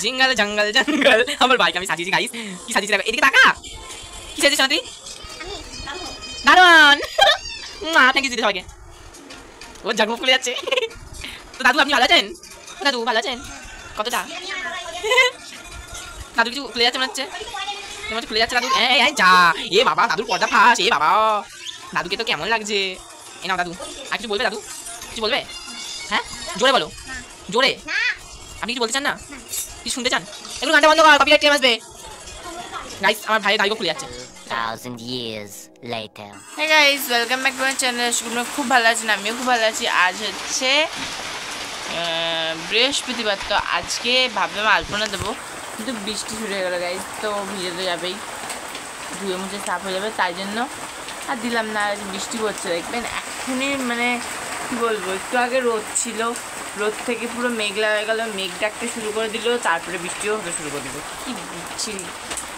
Jingle জঙ্গল জঙ্গল আমার বাইক আমি সাজিয়েছি গাইস। কি সাজিয়েছি দেখো, এদিকে তাকা। কি সাজিয়েছিস না তুই? দারুণ। থ্যাংক ইউ দিদি সবাইকে। ও জাগমুখ খুলে যাচ্ছে। তো দাদু আপনি ভালো আছেন? দাদু ভালো আছেন? কতটা? দাদু কিছু খুলে যাচ্ছে মনে হচ্ছে, খুলে যাচ্ছে দাদু। যা এ বাবা, দাদুর পর্দা ফাঁস। এ বাবা, দাদুকে তো কেমন লাগছে। এ নাও দাদু, আর কিছু বলবে দাদু? কিছু বলবে? হ্যাঁ জোরে বলো, জোরে। আপনি কিছু বলতে চান না? কিছু শুনতে চান? একটু গানটা বন্ধ কর, কপিরাইট ক্লেম আসবে। গাইস আমার ভাইয়ের দাড়ি খুলে যাচ্ছে। 1000 years later. Hey guys, welcome back to my channel. তোমরা খুব ভালো আছেন, আমিও খুব ভালো আছি। আজ হচ্ছে বৃহস্পতিবার, তো আজকে ভাবলাম আলপনা দেবো, কিন্তু বৃষ্টি শুরু হয়ে গেলো গাইস, তো ভিজে তো যাবেই, ধুয়ে মুছে সাফ হয়ে যাবে, তাই জন্য আর দিলাম না। বৃষ্টি পড়ছে দেখবেন এখনই, মানে কী বলবো, একটু আগে রোদ ছিল, রোদ থেকে পুরো মেঘলা হয়ে গেল, মেঘ ডাকতে শুরু করে দিল, তারপরে বৃষ্টিও হতে শুরু করে দিল। কী বিচ্ছিরি।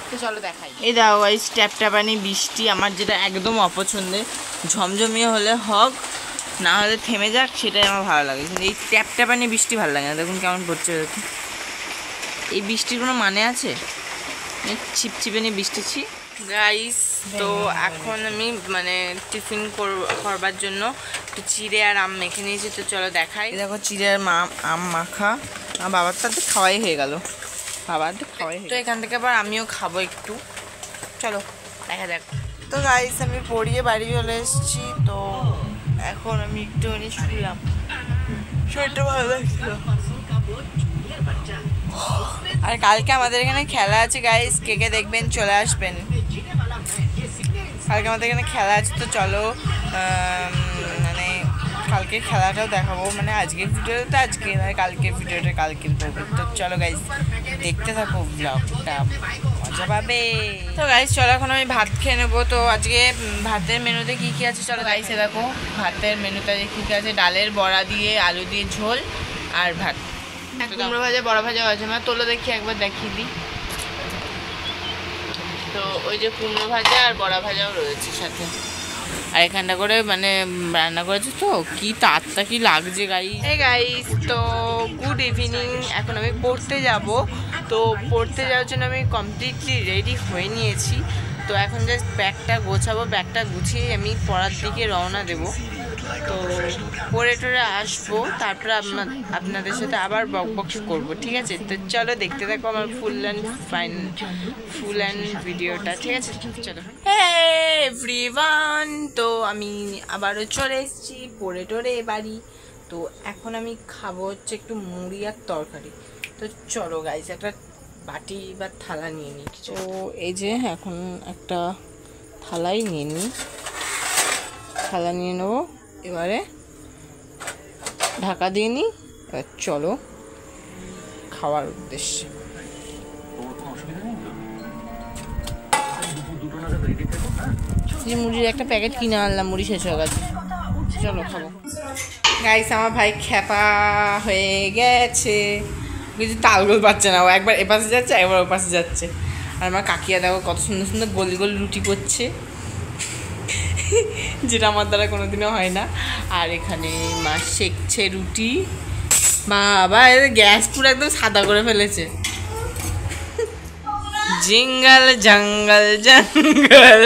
তো চলো দেখাই। এই দেখো গাইস, ট্যাপটাপানি বৃষ্টি আমার যেটা একদম অপছন্দের। ঝমঝমিয়ে হলে হক, না হলে থেমে যাক, সেটাই আমার ভালো লাগে। কিন্তু এই ট্যাপটাপানি বৃষ্টি ভালো লাগে না। দেখুন কেমন পড়ছে, দেখুন এই বৃষ্টির কোনো মানে আছে? ছিপছিপে বৃষ্টি ছি গাইস। তো এখন আমি মানে টিফিন করবার জন্য একটু চিড়ে আর আম মেখে নিয়েছি, তো চলো দেখাই। দেখো চিড়ে আর আম মাখা, আমার বাবার সাথে খাওয়াই হয়ে গেল, বাবার তো খাওয়াই। তো এখান থেকে আবার আমিও খাবো একটু, চলো দেখা যাক। তো গাইস আমি পড়িয়ে বাড়ি চলে এসেছি, তো এখন আমি একটুখানি শুনলাম, শরীরটা ভালো লাগছিল। আর কালকে আমাদের এখানে খেলা আছে গাইস, কে কে দেখবেন চলে আসবেন। কালকে আমাদের এখানে খেলা আছে, তো চলো মানে কালকে খেলাটাও দেখাবো, মানে আজকের ভিডিওটা তো আজকে নয়, কালকের ভিডিওটা কালকে করবো। তো চলো গাইস দেখতে থাকো ব্লগটা, মজা পাবে। তো গাইস চলো এখন আমি ভাত খেয়ে নেবো। তো আজকে ভাতের মেনুতে কী কী আছে চলো গাইস দেখো। ভাতের মেনুতে কী কী আছে, ডালের বড়া দিয়ে আলু দিয়ে ঝোল আর ভাত, কুমড়ো ভাজা বড়া ভাজা আছে। মানে তোলো দেখি একবার দেখিয়ে দিই। তো ওই যে কুমড়ো ভাজা আর বড়া ভাজাও রয়েছে সাথে, আর এখানটা করে মানে রান্না করেছে। তো কি তারটা কি লাগছে গাইস। এই গাইস তো গুড ইভিনিং, এখন আমি পড়তে যাব। তো পড়তে যাওয়ার জন্য আমি কমপ্লিটলি রেডি হয়ে নিয়েছি। তো এখন জাস্ট ব্যাগটা গোছাবো, ব্যাগটা গুছিয়ে আমি পড়ার দিকে রওনা দেবো। তো পড়ে টরে আসবো, তারপরে আপনাদের সাথে আবার বকবক করবো, ঠিক আছে? তো চলো দেখতে থাকো আমার ফুল অ্যান্ড ভিডিওটা, ঠিক আছে? চলো। এভরিওয়ান, তো আমি আবারও চলে এসেছি পড়ে টরে বাড়ি। তো এখন আমি খাবো হচ্ছে একটু মুড়ি আর তরকারি। তো চলো গাইস একটা বাটি বা থালা নিয়ে নিই। তো এই যে এখন একটা থালাই নিয়ে নিই, থালা নিয়ে নেবো, এবারে ঢাকা দিয়ে নিই। এবার চলো খাওয়ার উদ্দেশ্যে। যে মুড়ির একটা প্যাকেট কিনে আনলাম, মুড়ি শেষ হয়ে গেছে, চলো খাবো। গাইস আমার ভাই খ্যাপা হয়ে গেছে, কিছু তালগোল পাচ্ছে না, ও একবার এপাশে যাচ্ছে একবার ও পাশে যাচ্ছে। আর আমার কাকিয়া দেখো কত সুন্দর সুন্দর গোল গোল রুটি করছে, যেটা আমার দ্বারা কোনোদিনও হয় না। আর এখানে মা সেকছে রুটি, বাবা গ্যাস পুরো একদম সাদা করে ফেলেছে। জিঙ্গল জঙ্গল জঙ্গল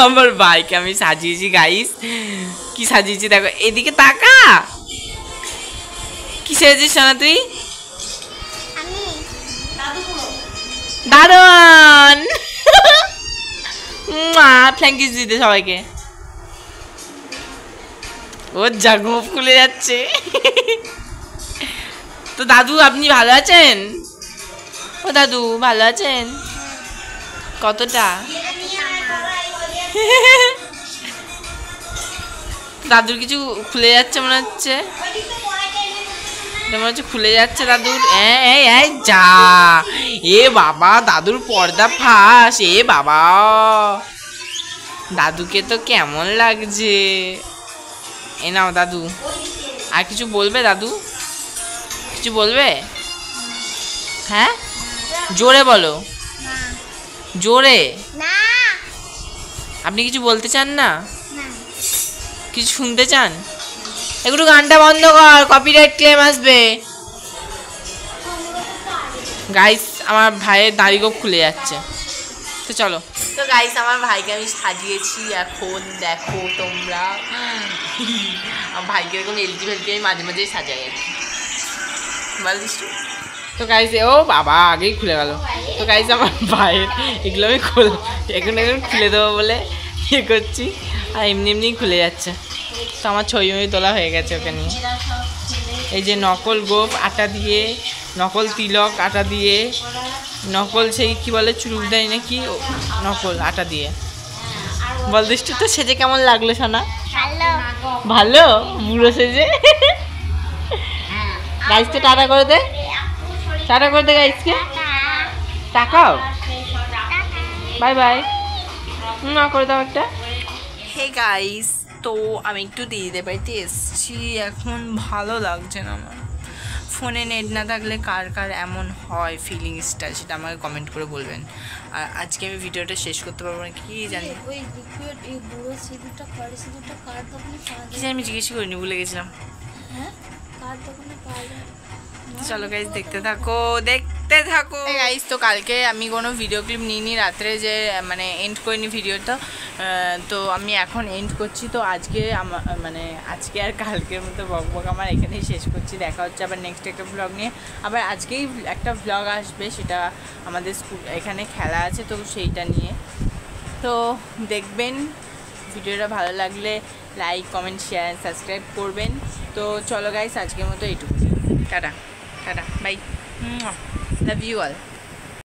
আমার বাইকে আমি সাজিয়েছি গাইস। কি সাজিয়েছি দেখো, এদিকে তাকা। কি সেজেছিস না তুই? দারুণ। থ্যাংক ইউ দিদি সবাইকে। ও জাগমুখ খুলে যাচ্ছে। তো দাদু আপনি ভালো আছেন? ও দাদু ভালো আছেন? কতটা? দাদুর কিছু খুলে যাচ্ছে মনে হচ্ছে, খুলে যাচ্ছে দাদুর। যা এ বাবা, দাদুর পর্দা ফাঁস। এ বাবা, দাদুকে তো কেমন লাগছে। এ নাও দাদু, আর কিছু বলবে দাদু? কিছু বলবে? হ্যাঁ জোরে বলো, জোরে। আপনি কিছু বলতে চান না? কিছু শুনতে চান? একটু গানটা বন্ধ কর, কপিরাইট ক্লেম আসবে। গাইস আমার ভাইয়ের দাড়িগোপ খুলে যাচ্ছে, তো চলো। তো গাইস আমার ভাইকে আমি সাজিয়েছি, এখন দেখো তোমরা। আমার ভাইকে এরকম এলজি ফেলজি আমি মাঝে মাঝেই সাজাই আর কি, বলিস। তো গাইস ও বাবা আগেই খুলে গেল। তো গাইস আমার ভাইয়ের এগুলো আমি এখন খুলে দেবো বলে ইয়ে করছি, আর এমনি এমনি খুলে যাচ্ছে। তো আমার ছবি তোলা হয়ে গেছে ওকে নিয়ে। এই যে নকল গোপ আটা দিয়ে, নকল তিলক আটা দিয়ে, নকল সেই কি বলে চুরুক দেয় নাকি, নকল আটা দিয়ে। বল দৃষ্টি তো সেজে কেমন লাগলো সোনা? ভালো বুড়ো সেজে। গাইসকে টাটা করে দে, টাটা করে দে গাইসকে, টাকাও, বাই বাই না করে দাও একটা। হে গাইস, তো আমি একটু দিদিদের বাড়িতে এসেছি, এখন ভালো লাগছে না আমার। ফোনে নেট না থাকলে কার কার এমন হয় ফিলিংসটা, সেটা আমাকে কমেন্ট করে বলবেন। আর আজকে আমি ভিডিওটা শেষ করতে পারবো না, কি জানি কি জানি আমি জিজ্ঞেস করিনি, ভুলে গেছিলাম। চলো গাইস দেখতে থাকো, দেখতে থাকো গাইস। তো কালকে আমি কোনো ভিডিও ক্লিপ নিইনি রাত্রে, যে মানে এন্ড করিনি ভিডিওটা, তো আমি এখন এন্ড করছি। তো আজকে মানে আজকে আর কালকের মতো বকবক আমার এখানেই শেষ করছি। দেখা হচ্ছে আবার নেক্সট একটা ব্লগ নিয়ে। আবার আজকেই একটা ব্লগ আসবে, সেটা আমাদের স্কুল এখানে খেলা আছে, তো সেইটা নিয়ে। তো দেখবেন, ভিডিওটা ভালো লাগলে লাইক কমেন্ট শেয়ার সাবস্ক্রাইব করবেন। তো চলো গাইস আজকের মতো এইটুকু, tata tata bye, love you all.